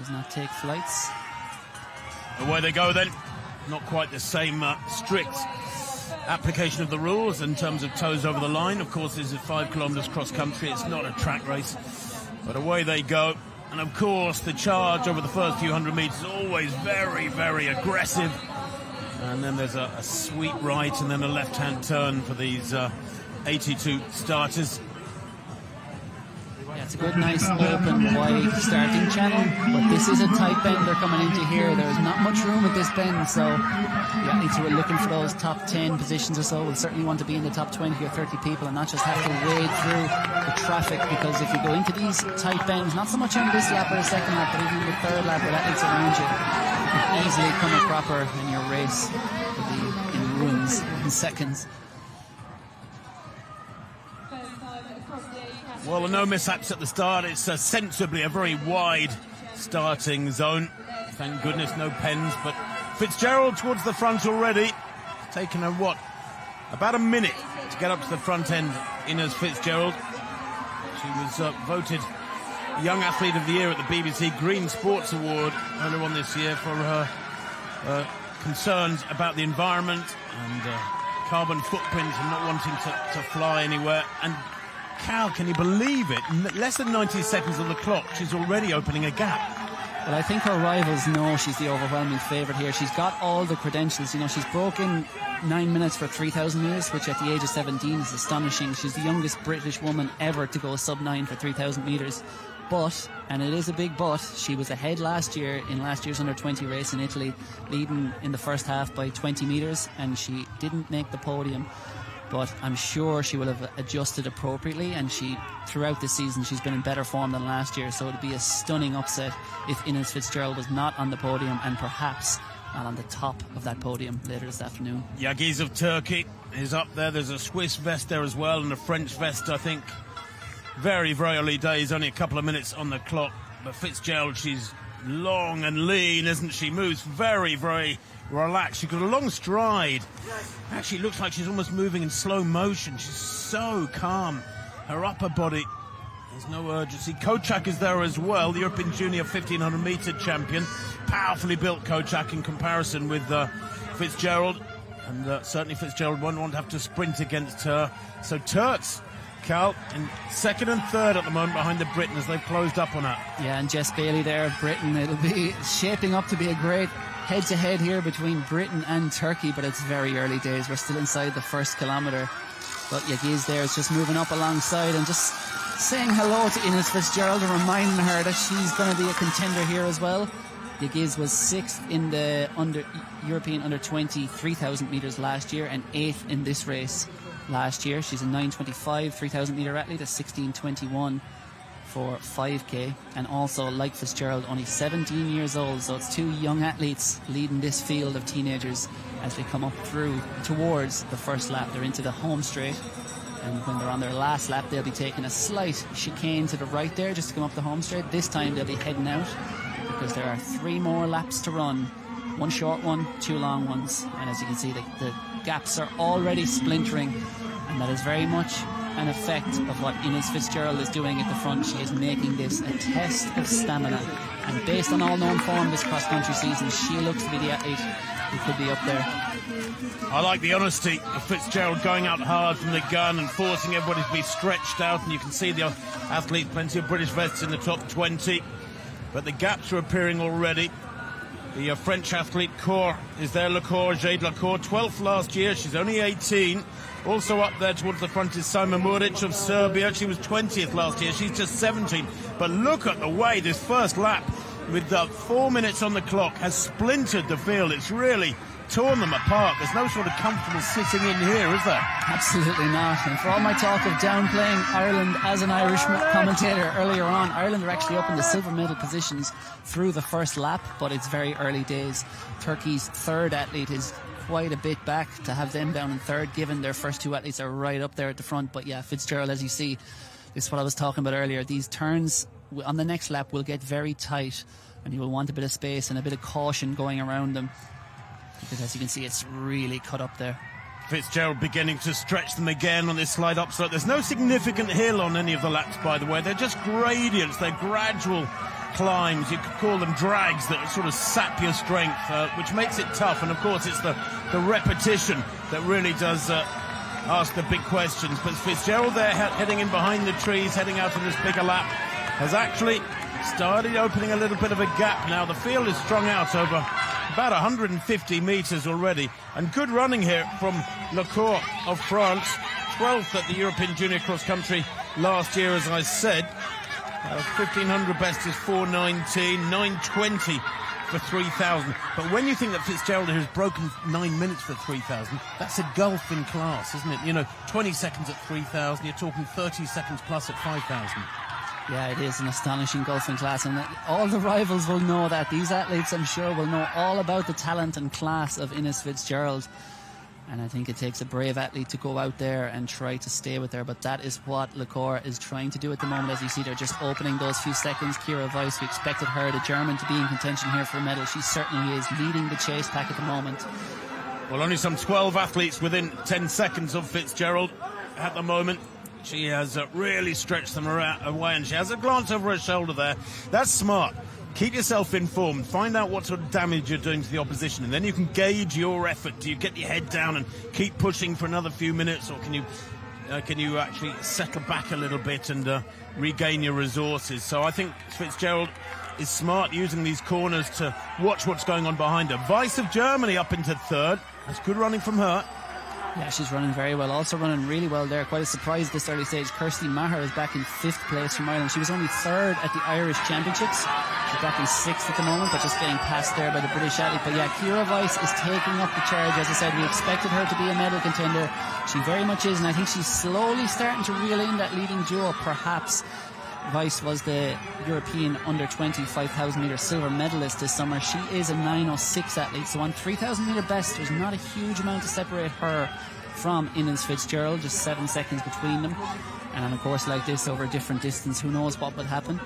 does not take flights. Away they go then. Not quite the same strict application of the rules in terms of toes over the line. Of course, this is 5 kilometres cross-country. It's not a track race. But away they go. And, of course, the charge over the first few hundred metres is always very, very aggressive. And then there's a sweep right and then a left-hand turn for these 82 starters. Yeah, it's a good, nice, open, wide starting channel, but this is a tight bend they're coming into here. There's not much room at this bend, so the athletes who are looking for those top 10 positions or so will certainly want to be in the top 20 or 30 people and not just have to wade through the traffic, because if you go into these tight bends, not so much on this lap or the second lap, but even the third lap with athletes around you, you can easily come a cropper and your race will be in ruins in seconds. Well, no mishaps at the start. It's sensibly a very wide starting zone. Thank goodness, no pens. But FitzGerald towards the front already. Taken about a minute to get up to the front end. Innes FitzGerald. She was voted Young Athlete of the Year at the BBC Green Sports Award earlier on this year for her concerns about the environment and carbon footprint and not wanting to fly anywhere. And Cal, can you believe it? Less than 90 seconds on the clock, she's already opening a gap. Well, I think her rivals know she's the overwhelming favourite here. She's got all the credentials. You know, she's broken 9 minutes for 3,000 metres, which at the age of 17 is astonishing. She's the youngest British woman ever to go sub-9 for 3,000 metres. But, and it is a big but, she was ahead last year in last year's under-20 race in Italy, leading in the first half by 20 metres, and she didn't make the podium. But I'm sure she will have adjusted appropriately, and throughout this season she's been in better form than last year, so it would be a stunning upset if Innes FitzGerald was not on the podium and perhaps not on the top of that podium later this afternoon. Yagiz of Turkey is up there. There's a Swiss vest there as well and a French vest, I think. Very, very early days, only a couple of minutes on the clock. But FitzGerald, she's long and lean, isn't she? Moves very, very relaxed. She's got a long stride. Actually, it looks like she's almost moving in slow motion. She's so calm. Her upper body, there's no urgency. Kocak is there as well, the European Junior 1,500-metre champion. Powerfully built Kocak in comparison with FitzGerald. And certainly FitzGerald won't want to have to sprint against her. So Turks, Cal, in second and third at the moment behind the Briton as they've closed up on her. Yeah, and Jess Bailey there, Britain. It'll be shaping up to be a great head-to-head here between Britain and Turkey, but it's very early days. We're still inside the first kilometre. But Yagiz there is just moving up alongside and just saying hello to Innes FitzGerald and reminding her that she's going to be a contender here as well. Yagiz was 6th in the European under-20 3,000 metres last year and 8th in this race last year. She's a 9.25 3,000 metre athlete, a 16.21 for 5k, and also, like FitzGerald, only 17 years old, so it's two young athletes leading this field of teenagers as they come up through towards the first lap. They're into the home straight, and when they're on their last lap they'll be taking a slight chicane to the right there just to come up the home straight. This time they'll be heading out because there are 3 more laps to run, 1 short one, 2 long ones, and as you can see the gaps are already splintering, and that is very much an effect of what Innes FitzGerald is doing at the front. She is making this a test of stamina, and based on all known form this cross-country season, she looks to be the athlete who could be up there. I like the honesty of FitzGerald going out hard from the gun and forcing everybody to be stretched out, and you can see the athletes, plenty of British vests in the top 20, but the gaps are appearing already. The French athlete Cour is there, Jade Lacour, 12th last year, she's only 18. Also up there towards the front is Sima Muric of Serbia. She was 20th last year. She's just 17. But look at the way this first lap, with 4 minutes on the clock, has splintered the field. It's really torn them apart. There's no sort of comfortable sitting in here, is there? Absolutely not. And for all my talk of downplaying Ireland as an Irish commentator earlier on, Ireland are actually up in the silver medal positions through the first lap, but it's very early days. Turkey's third athlete is quite a bit back to have them down in third, given their first 2 athletes are right up there at the front. But yeah, FitzGerald, as you see, this is what I was talking about earlier. These turns on the next lap will get very tight, and you will want a bit of space and a bit of caution going around them, because as you can see, it's really cut up there. FitzGerald beginning to stretch them again on this slide up slope. There's no significant hill on any of the laps, by the way. They're just gradients. They're gradual climbs, you could call them drags, that sort of sap your strength, which makes it tough. And of course it's the repetition that really does ask the big questions. But FitzGerald there heading in behind the trees, heading out on this bigger lap, has actually started opening a little bit of a gap now. The field is strung out over about 150 metres already, and good running here from Lacour of France, 12th at the European Junior Cross Country last year, as I said. 1500 best is 4:19, 9:20 for 3000. But when you think that FitzGerald has broken 9 minutes for 3000, that's a gulf in class, isn't it? You know, 20 seconds at 3000, you're talking 30 seconds plus at 5000. Yeah, it is an astonishing gulf in class, and all the rivals will know that. These athletes, I'm sure, will know all about the talent and class of Innes FitzGerald. And I think it takes a brave athlete to go out there and try to stay with her. But that is what Lacour is trying to do at the moment. As you see, they're just opening those few seconds. Kira Weiss, we expected her, the German, to be in contention here for a medal. She certainly is leading the chase pack at the moment. Well, only some 12 athletes within 10 seconds of FitzGerald at the moment. She has really stretched them away, and she has a glance over her shoulder there. That's smart. Keep yourself informed. Find out what sort of damage you're doing to the opposition, and then you can gauge your effort. Do you get your head down and keep pushing for another few minutes, or can you actually settle back a little bit and regain your resources? So I think FitzGerald is smart using these corners to watch what's going on behind her. Weiss of Germany up into third. That's good running from her. Yeah, she's running very well. Also running really well there. Quite a surprise this early stage. Kirsty Maher is back in 5th place from Ireland. She was only 3rd at the Irish Championships. She's back in 6th at the moment, but just getting passed there by the British athlete. But yeah, Kira Weiss is taking up the charge. As I said, we expected her to be a medal contender. She very much is, and I think she's slowly starting to reel in that leading duo, perhaps. Weiss was the European under-20 5,000 metre silver medalist this summer. She is a 9:06 athlete, so on 3,000 metre best, there's not a huge amount to separate her from Innes FitzGerald, just 7 seconds between them. And on a course like this, over a different distance, who knows what will happen.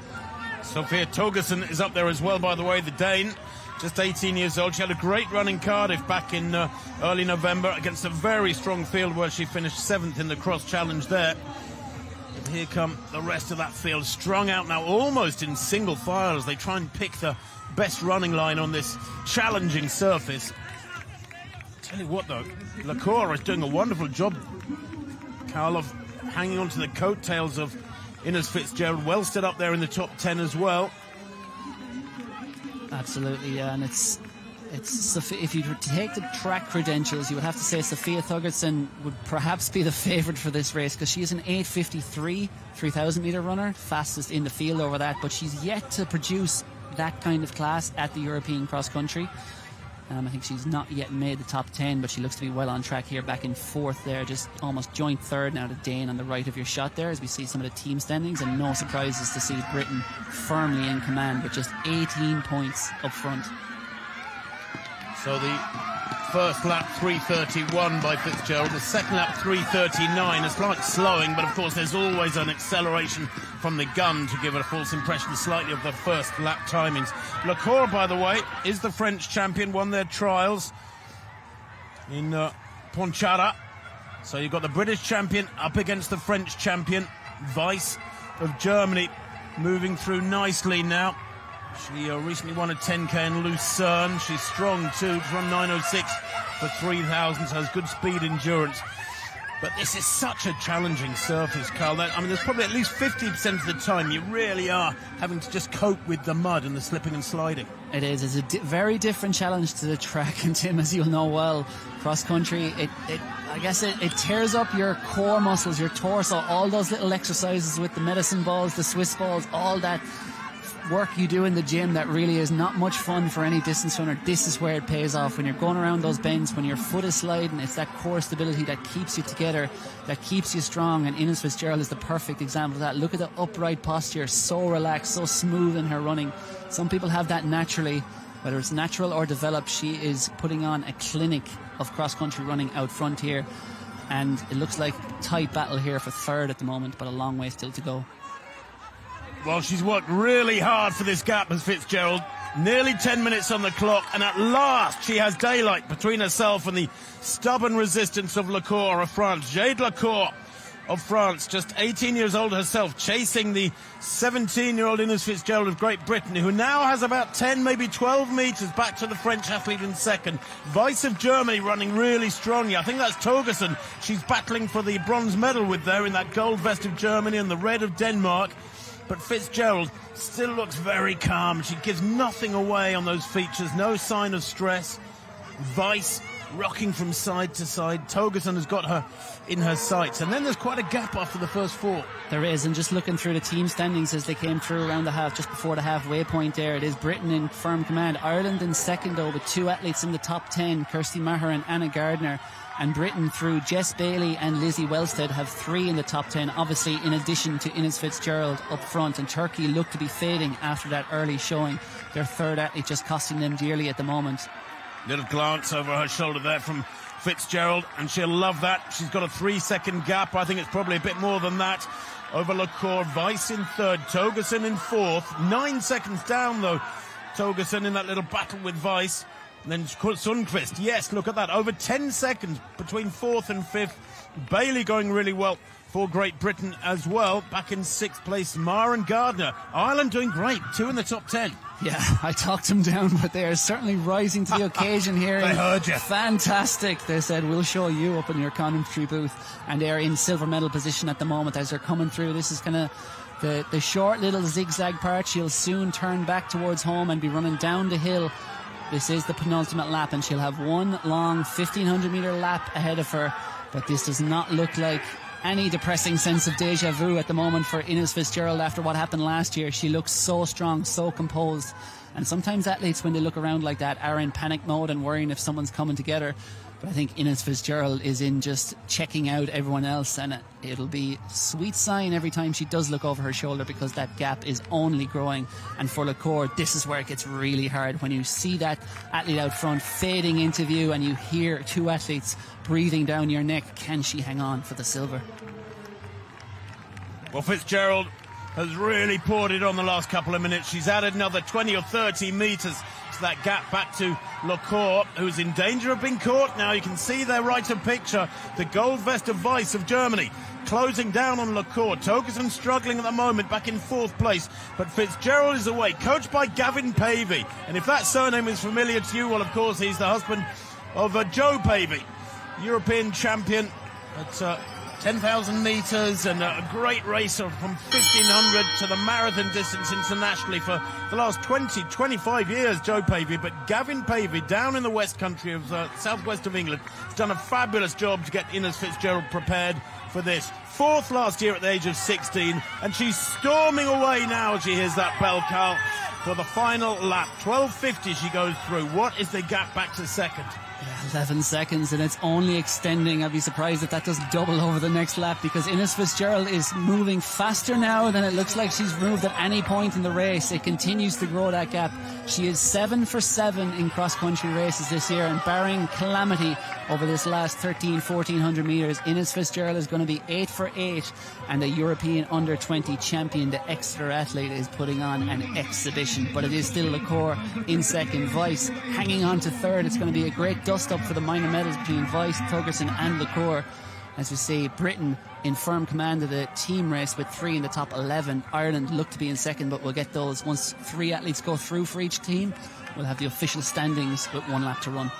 Sophia Torgersen is up there as well, by the way, the Dane, just 18 years old. She had a great run in Cardiff back in early November against a very strong field where she finished 7th in the cross challenge there. Here come the rest of that field, strung out now almost in single file as they try and pick the best running line on this challenging surface. Tell you what though, Lacour is doing a wonderful job, Karl, of hanging on to the coattails of Innes FitzGerald. Well set up there in the top 10 as well. Absolutely, yeah, and it's if you were to take the track credentials, you would have to say Sophia Torgersen would perhaps be the favourite for this race, because she is an 8:53 3,000 metre runner, fastest in the field over that, but she's yet to produce that kind of class at the European cross country. I think she's not yet made the top 10, but she looks to be well on track here, back in 4th there, just almost joint 3rd now to Dane on the right of your shot there, as we see some of the team standings, and no surprises to see Britain firmly in command with just 18 points up front. So the first lap 3:31 by FitzGerald, the second lap 3:39, a slight slowing, but of course there's always an acceleration from the gun to give it a false impression slightly of the first lap timings. Lacour, by the way, is the French champion, won their trials in Pontcharra. So you've got the British champion up against the French champion, Weiss of Germany, moving through nicely now. She recently won a 10k in Lucerne. She's strong too, from 9:06 for 3,000, so has good speed endurance. But this is such a challenging surface, Karl. I mean, there's probably at least 50% of the time you really are having to just cope with the mud and the slipping and sliding. It is. It's a very different challenge to the track, and Tim, as you'll know well, cross country, I guess it tears up your core muscles, your torso, all those little exercises with the medicine balls, the Swiss balls, all that work you do in the gym that really is not much fun for any distance runner. This is where it pays off. When you're going around those bends, when your foot is sliding, it's that core stability that keeps you together, that keeps you strong, and Innes FitzGerald is the perfect example of that. Look at the upright posture, so relaxed, so smooth in her running. Some people have that naturally, whether it's natural or developed. She is putting on a clinic of cross-country running out front here, and it looks like tight battle here for 3rd at the moment, but a long way still to go. Well, she's worked really hard for this gap, as FitzGerald. Nearly 10 minutes on the clock, and at last she has daylight between herself and the stubborn resistance of Lacour of France. Jade Lacour of France, just 18 years old herself, chasing the 17-year-old Innes FitzGerald of Great Britain, who now has about 10, maybe 12 metres back to the French athlete in second. Weiss of Germany running really strongly. I think that's Thorgersen she's battling for the bronze medal with there in that gold vest of Germany and the red of Denmark. But FitzGerald still looks very calm. She gives nothing away on those features, no sign of stress. Weiss rocking from side to side. Thorgersen has got her in her sights. And then there's quite a gap after the first four. There is, and just looking through the team standings as they came through around the half, just before the halfway point there, it is Britain in firm command. Ireland in second, though, with two athletes in the top 10, Kirsty Maher and Anna Gardner. And Britain, through Jess Bailey and Lizzie Wellstead, have three in the top 10, obviously in addition to Innes FitzGerald up front. And Turkey look to be fading after that early showing. Their third athlete just costing them dearly at the moment. Little glance over her shoulder there from FitzGerald, and she'll love that. She's got a 3-second gap. I think it's probably a bit more than that. Over Lacour, Weiss in third, Thorgersen in fourth. 9 seconds down, though, Thorgersen in that little battle with Weiss. And then Sundqvist, yes, look at that. Over 10 seconds between fourth and fifth. Bailey going really well for Great Britain as well. Back in sixth place, Maher and Gardner. Ireland doing great, 2 in the top 10. Yeah, I talked them down, but they are certainly rising to the occasion here. They heard you. Fantastic. They said, we'll show you up in your commentary booth. And they're in silver medal position at the moment as they're coming through. This is kind of the short little zigzag part. She'll soon turn back towards home and be running down the hill. This is the penultimate lap, and she'll have one long 1,500-metre lap ahead of her. But this does not look like any depressing sense of deja vu at the moment for Innes FitzGerald after what happened last year. She looks so strong, so composed. And sometimes athletes, when they look around like that, are in panic mode and worrying if someone's coming together. But I think Innes FitzGerald is in just checking out everyone else, and it'll be a sweet sign every time she does look over her shoulder, because that gap is only growing. And for Lacour, this is where it gets really hard, when you see that athlete out front fading into view and you hear two athletes breathing down your neck. Can she hang on for the silver? Well, FitzGerald has really poured it on the last couple of minutes. She's added another 20 or 30 metres to that gap back to Lacour, who's in danger of being caught now. You can see there right of picture, the gold vest of Weiss of Germany closing down on Lacour. Thorgersen struggling at the moment, back in fourth place, but FitzGerald is away, coached by Gavin Pavey. And if that surname is familiar to you, well, of course, he's the husband of Joe Pavey, European champion at 10,000 metres, and a great racer from 1,500 to the marathon distance internationally for the last 25 years, Joe Pavey. But Gavin Pavey, down in the west country of southwest of England, has done a fabulous job to get Innes FitzGerald prepared for this. Fourth last year at the age of 16, and she's storming away now as she hears that bell call for the final lap. 12:50 she goes through. What is the gap back to second? 11 seconds, and it's only extending. I'd be surprised if that doesn't double over the next lap, because Innes FitzGerald is moving faster now than it looks like she's moved at any point in the race. It continues to grow that gap. She is 7 for 7 in cross-country races this year, and barring calamity over this last 1,400 metres, Innes FitzGerald is going to be 8 for 8, and the European under-20 champion, the Exeter athlete, is putting on an exhibition. But it is still Lacour in second, Weiss hanging on to third. It's going to be a great dust-up for the minor medals between Weiss, Thorgersen and Lacour. As we say, Britain in firm command of the team race with 3 in the top 11. Ireland look to be in second, but we'll get those once 3 athletes go through for each team. We'll have the official standings with 1 lap to run.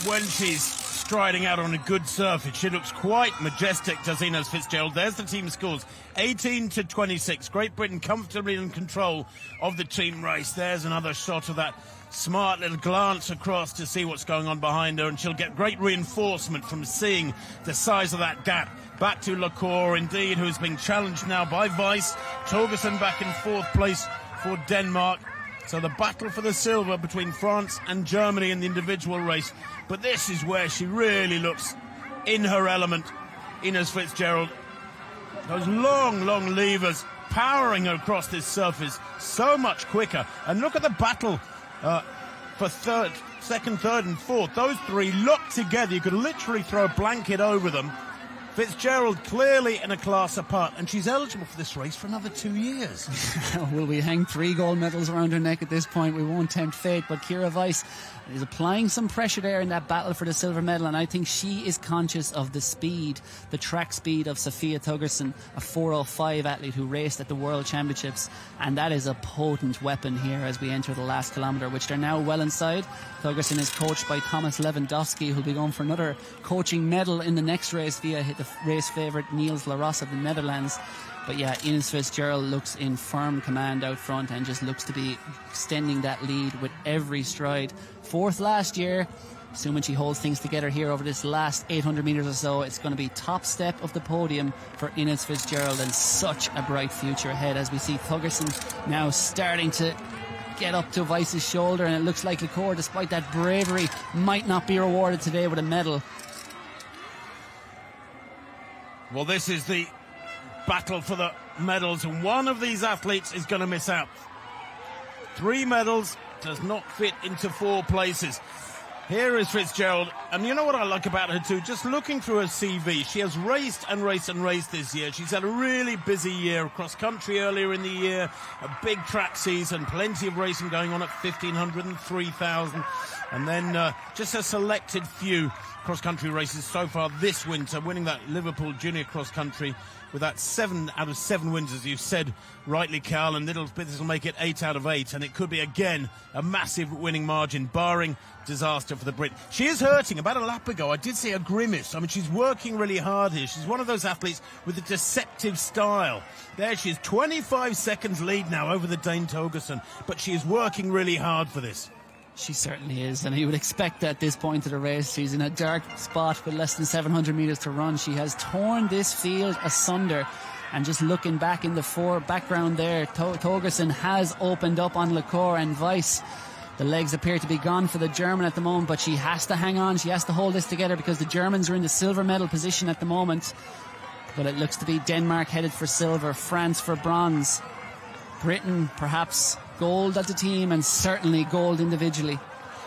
When she's striding out on a good surface, she looks quite majestic, does Innes FitzGerald. There's the team scores, 18 to 26. Great Britain comfortably in control of the team race. There's another shot of that smart little glance across to see what's going on behind her, and she'll get great reinforcement from seeing the size of that gap. Back to Lacour, indeed, who's being challenged now by Weiss. Thorgersen back in fourth place for Denmark. So the battle for the silver between France and Germany in the individual race. But this is where she really looks in her element, Innes FitzGerald. Those long, long levers powering her across this surface so much quicker. And look at the battle for second, third and fourth. Those 3 locked together. You could literally throw a blanket over them. FitzGerald clearly in a class apart, and she's eligible for this race for another 2 years. Will we hang 3 gold medals around her neck at this point? We won't tempt fate, but Ciara Weiss is applying some pressure there in that battle for the silver medal, and I think she is conscious of the speed, the track speed of Sofia Thorgerson, a 4:05 athlete who raced at the World Championships, and that is a potent weapon here as we enter the last kilometre, which they're now well inside. Thorgerson is coached by Thomas Lewandowski, who'll be going for another coaching medal in the next race via the race favourite Niels Laros of the Netherlands. But yeah, Innes FitzGerald looks in firm command out front and just looks to be extending that lead with every stride. 4th last year. Assuming she holds things together here over this last 800 metres or so, it's going to be top step of the podium for Innes FitzGerald, and such a bright future ahead as we see Thorgerson now starting to get up to Weiss's shoulder, and it looks like Lacour, despite that bravery, might not be rewarded today with a medal. Well, this is the battle for the medals, and one of these athletes is going to miss out. 3 medals does not fit into 4 places. Here is FitzGerald, and you know what I like about her too? Just looking through her CV, she has raced and raced and raced this year. She's had a really busy year across country earlier in the year, a big track season, plenty of racing going on at 1,500 and 3,000, and then just a selected few cross-country races so far this winter, winning that Liverpool Junior Cross Country with that 7 out of 7 wins, as you've said rightly, Carl, and this will make it 8 out of 8, and it could be again a massive winning margin, barring disaster for the Brit. She is hurting. About a lap ago, I did see a grimace. I mean, she's working really hard here. She's one of those athletes with a deceptive style. There she is, 25 seconds lead now over the Dane Thorgerson, but she is working really hard for this. She certainly is, and you would expect that at this point of the race. She's in a dark spot with less than 700 metres to run. She has torn this field asunder, and just looking back in the background there, Thorgerson has opened up on Lacour and Weiss. The legs appear to be gone for the German at the moment, but she has to hang on. She has to hold this together because the Germans are in the silver medal position at the moment. But it looks to be Denmark headed for silver, France for bronze, Britain perhaps gold as a team, and certainly gold individually.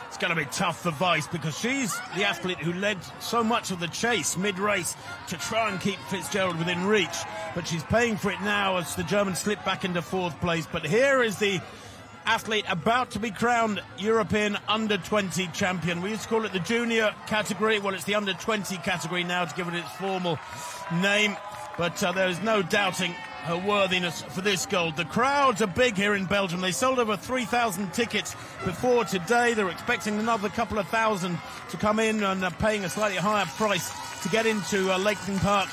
It's going to be tough for Weiss because she's the athlete who led so much of the chase mid-race to try and keep FitzGerald within reach, but she's paying for it now as the Germans slip back into 4th place. But here is the athlete about to be crowned European under-20 champion. We used to call it the junior category. Well, it's the under-20 category now to give it its formal name, but there is no doubting her worthiness for this gold. The crowds are big here in Belgium. They sold over 3,000 tickets before today. They're expecting another couple of thousand to come in, and are paying a slightly higher price to get into Lakeland Park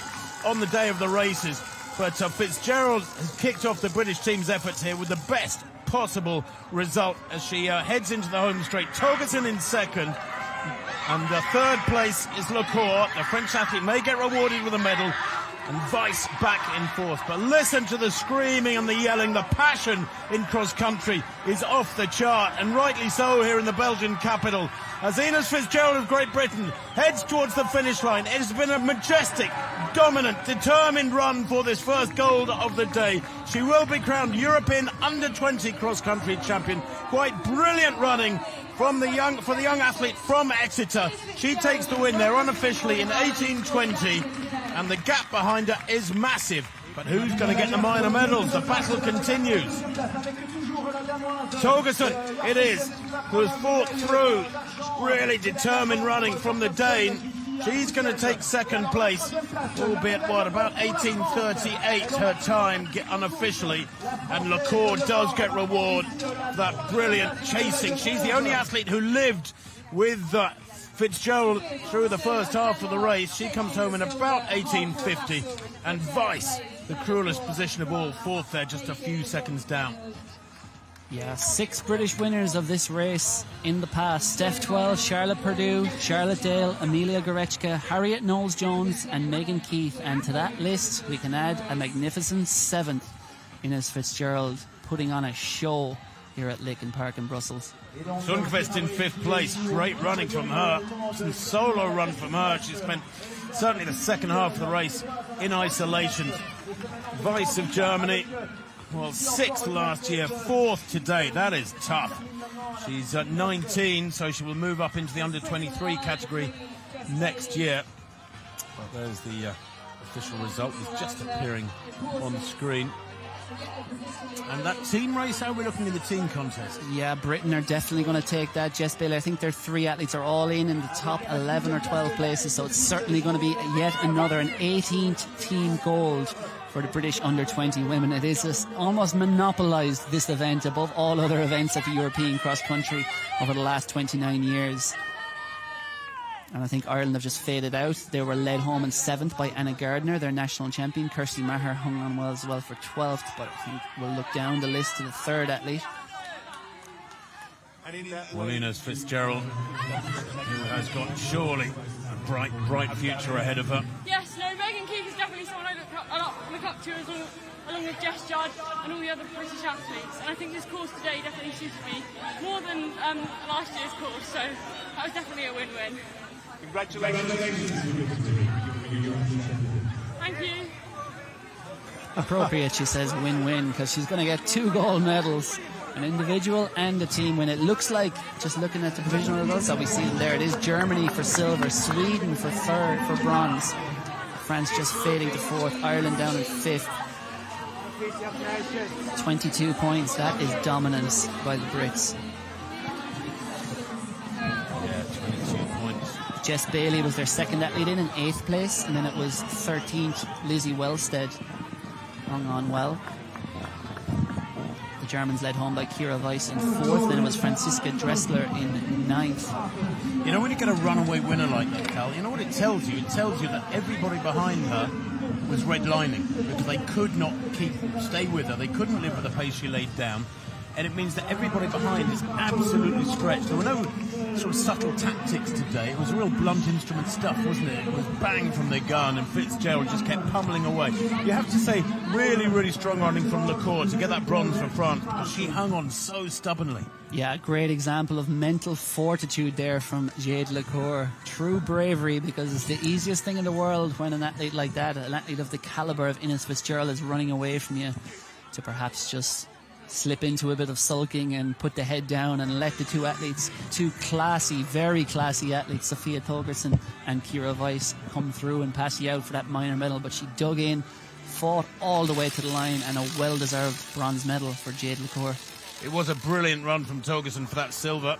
on the day of the races. But FitzGerald has kicked off the British team's efforts here with the best possible result as she heads into the home straight. Thorgerson in 2nd, and 3rd place is Lacour. The French athlete may get rewarded with a medal, and Weiss back in 4th. But listen to the screaming and the yelling. The passion in cross-country is off the chart, and rightly so here in the Belgian capital, as Innes FitzGerald of Great Britain heads towards the finish line. It has been a majestic, dominant, determined run for this first gold of the day. She will be crowned European under-20 cross-country champion. Quite brilliant running for the young athlete from Exeter. She takes the win there unofficially in 18:20, and the gap behind her is massive. But who's going to get the minor medals? The battle continues. Thorgerson it is, who has fought through really determined running from the Dane. She's going to take 2nd place, albeit about 18:38 her time unofficially, and Lacour does get reward for that brilliant chasing. She's the only athlete who lived with FitzGerald through the first half of the race. She comes home in about 18:50, and Weiss, the cruelest position of all, 4th there, just a few seconds down. Yeah, 6 British winners of this race in the past. Steph Twell, Charlotte Purdue, Charlotte Dale, Amelia Goretzka, Harriet Knowles-Jones and Megan Keith. And to that list, we can add a magnificent 7th, Innes FitzGerald, putting on a show here at Lakeland Park in Brussels. Sundqvist in 5th place. Great running from her. Some solo run from her. She spent certainly the second half of the race in isolation. Weiss of Germany, well, 6th last year, 4th today. That is tough. She's at 19, so she will move up into the under-23 category next year. Well, there's the official result is just appearing on the screen. And that team race, how are we looking in the team contest? Yeah, Britain are definitely going to take that. Jess Bailey, I think their 3 athletes are all in the top 11 or 12 places, so it's certainly going to be yet another, an 18th team gold for the British under-20 women. It is just almost monopolised this event above all other events at the European cross-country over the last 29 years. And I think Ireland have just faded out. They were led home in 7th by Anna Gardner, their national champion. Kirsty Maher hung on well as well for 12th, but I think we'll look down the list to the 3rd athlete. Well, Innes FitzGerald, who has got surely a bright future ahead of her. Yes, no, Megan Keith is definitely someone I look up to along with Jess Judd and all the other British athletes. And I think this course today definitely suited me more than last year's course, so that was definitely a win-win. Congratulations. Thank you. Appropriate, she says, win-win, because she's going to get 2 gold medals, an individual and a team win. It looks like, just looking at the provisional results that we see there, it is Germany for silver, Sweden for 3rd, for bronze, France just fading to 4th, Ireland down in 5th. 22 points, that is dominance by the Brits. Yeah, 22 points. Jess Bailey was their 2nd athlete in 8th place, and then it was 13th Lizzie Wellstead hung on well. The Germans led home by Kira Weiss in 4th, then it was Franziska Dressler in 9th. You know, when you get a runaway winner like that, Cal, you know what it tells you? It tells you that everybody behind her was redlining because they could not stay with her. They couldn't live with the pace she laid down. And it means that everybody behind is absolutely stretched. There were no sort of subtle tactics today. It was real blunt instrument stuff, wasn't it? It was bang from the gun, and FitzGerald just kept pummeling away. You have to say, really, really strong running from Lacour to get that bronze for France, because she hung on so stubbornly. Yeah, a great example of mental fortitude there from Jade Lacour. True bravery, because it's the easiest thing in the world when an athlete like that, an athlete of the calibre of Innes FitzGerald, is running away from you, to perhaps just slip into a bit of sulking and put the head down and let the 2 athletes, 2 classy, very classy athletes, Sophia Thorgerson and Kira Weiss, come through and pass you out for that minor medal. But she dug in, fought all the way to the line, and a well-deserved bronze medal for Jade Lacour. It was a brilliant run from Thorgerson for that silver.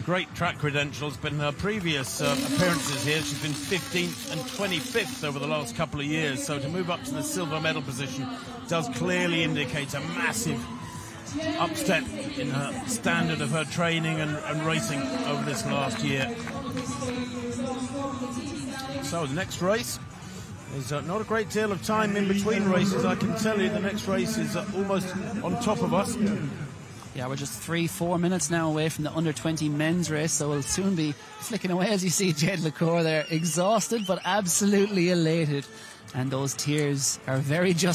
Great track credentials, but in her previous appearances here, she's been 15th and 25th over the last couple of years. So to move up to the silver medal position does clearly indicate a massive upstep in her standard of her training and racing over this last year. So the next race, there's not a great deal of time in between races, I can tell you. The next race is almost on top of us. Yeah, we're just 3-4 minutes now away from the under-20 men's race, so we'll soon be flicking away as you see Jade Lacour there, exhausted but absolutely elated. And those tears are very just